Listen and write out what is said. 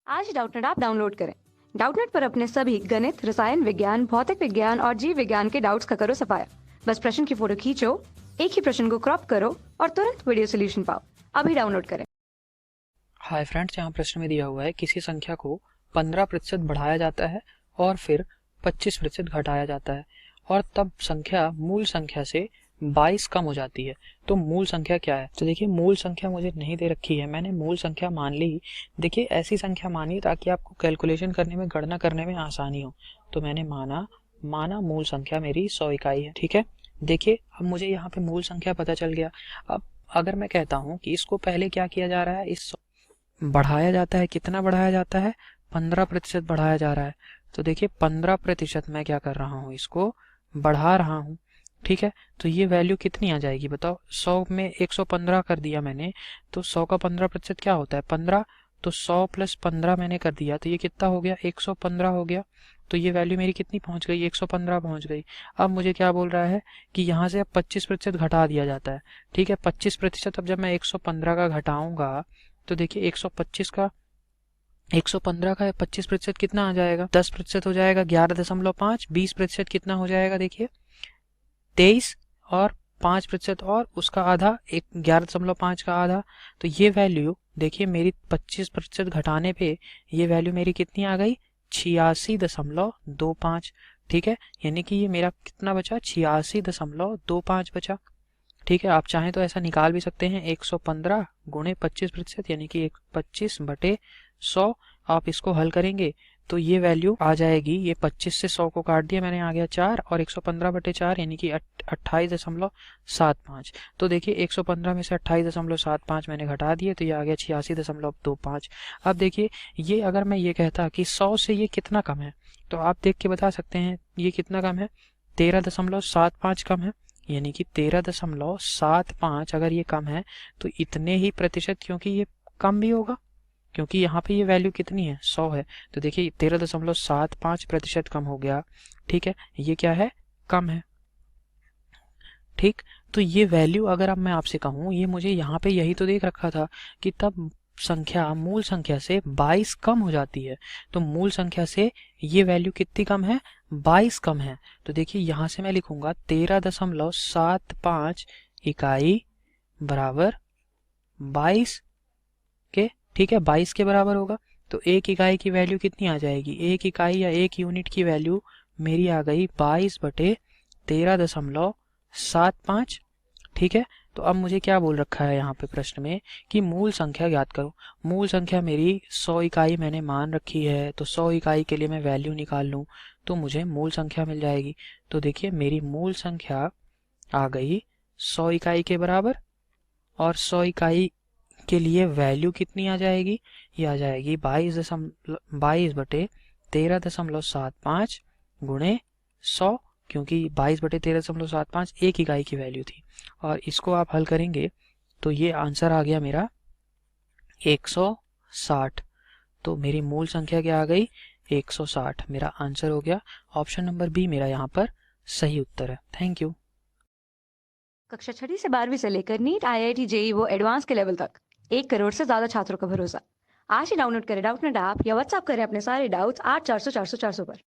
आज Doubtnut app download करें। Doubtnut पर अपने सभी गणित, रसायन विज्ञान, भौतिक विज्ञान और जीव विज्ञान के डाउट्स का करो सफाया। बस प्रश्न की फोटो खींचो, एक ही प्रश्न को क्रॉप करो और तुरंत वीडियो सोल्यूशन पाओ। अभी डाउनलोड करें। हाय फ्रेंड्स, यहाँ प्रश्न में दिया हुआ है किसी संख्या को 15% बढ़ाया जाता है और फिर 25% घटाया जाता है और तब संख्या मूल संख्या से 22 कम हो जाती है। तो मूल संख्या क्या है? तो देखिए, मूल संख्या मुझे नहीं दे रखी है, मैंने मूल संख्या मान ली। देखिए, ऐसी संख्या मानिए ताकि आपको कैलकुलेशन करने में, गणना करने में आसानी हो। तो मैंने माना मूल संख्या मेरी 100 इकाई है। ठीक है, देखिए अब मुझे यहाँ पे मूल संख्या पता चल गया। अब अगर मैं कहता हूँ कि इसको पहले क्या किया जा रहा है, इस बढ़ाया जाता है, कितना बढ़ाया जाता है? 15% बढ़ाया जा रहा है। तो देखिए 15% मैं क्या कर रहा हूँ, इसको बढ़ा रहा हूँ। ठीक है, तो ये वैल्यू कितनी आ जाएगी बताओ? 100 में 115 कर दिया मैंने, तो 100 का 15% क्या होता है? 15। तो 100 प्लस 15 मैंने कर दिया, तो ये कितना हो गया? 115 हो गया। तो ये वैल्यू मेरी कितनी पहुंच गई? 115 पहुंच गई। अब मुझे क्या बोल रहा है कि यहाँ से अब 25% घटा दिया जाता है। ठीक है, 25%। अब जब मैं 115 का घटाऊंगा तो देखिए 125 का 115 का 25% कितना आ जाएगा? 10% हो जाएगा, 11.5। 20% कितना हो जाएगा? देखिए 23 और 5% और उसका आधा, 11.5 का आधा। तो ये वैल्यू देखिए मेरी 25% घटाने पे ये वैल्यू मेरी कितनी आ गई? 86.25। ठीक है, यानी कि ये मेरा कितना बचा? 86.25 बचा। ठीक है, आप चाहें तो ऐसा निकाल भी सकते हैं, 115 गुणे 25%, यानी कि 25/100। आप इसको हल करेंगे तो ये वैल्यू आ जाएगी, ये 25 से 100 को काट दिया मैंने, आ गया 4, और 115/4 यानी कि 28.75। तो देखिए 115 में से 28.75 मैंने घटा दिए, तो ये आ गया 86.25। अब देखिए, ये अगर मैं ये कहता कि 100 से ये कितना कम है, तो आप देख के बता सकते हैं ये कितना कम है? 13.75 कम है, यानी कि 13.75 अगर ये कम है तो इतने ही प्रतिशत, क्योंकि ये कम भी होगा, क्योंकि यहाँ पे ये वैल्यू कितनी है? 100 है। तो देखिए 13.75% कम हो गया। ठीक है, ये क्या है? कम है। ठीक, तो ये वैल्यू अगर अब मैं आपसे कहूँ, ये मुझे यहाँ पे यही तो देख रखा था कि तब संख्या मूल संख्या से 22 कम हो जाती है। तो मूल संख्या से ये वैल्यू कितनी कम है? 22 कम है। तो देखिए यहाँ से मैं लिखूंगा 13.75 इकाई बराबर 22 के। ठीक है, 22 के बराबर होगा। तो एक इकाई की वैल्यू कितनी आ जाएगी? एक इकाई या एक यूनिट की वैल्यू मेरी आ गई 22/13.75। ठीक है, तो अब मुझे क्या बोल रखा है यहाँ पे प्रश्न में कि मूल संख्या ज्ञात करो। मूल संख्या मेरी 100 इकाई मैंने मान रखी है, तो 100 इकाई के लिए मैं वैल्यू निकाल लूँ तो मुझे मूल संख्या मिल जाएगी। तो देखिए मेरी मूल संख्या आ गई 100 इकाई के बराबर, और 100 इकाई के लिए वैल्यू कितनी आ जाएगी? ये आ जाएगी 22/13.75 गुणे 100, क्योंकि 22/13.75 एक इकाई की वैल्यू थी। और इसको आप हल करेंगे तो ये आंसर आ गया मेरा 160। तो मेरी मूल संख्या क्या आ गई? 160 मेरा आंसर हो गया। ऑप्शन नंबर बी मेरा यहाँ पर सही उत्तर है। Thank you. कक्षा 6 से 12वीं से लेकर नीट, IIT, JEE वो एडवांस के लेवल तक 1 करोड़ से ज्यादा छात्रों का भरोसा। आज ही डाउनलोड करें डाउटनेट ऐप या व्हाट्सएप करें अपने सारे डाउट्स 8400 400 400 पर।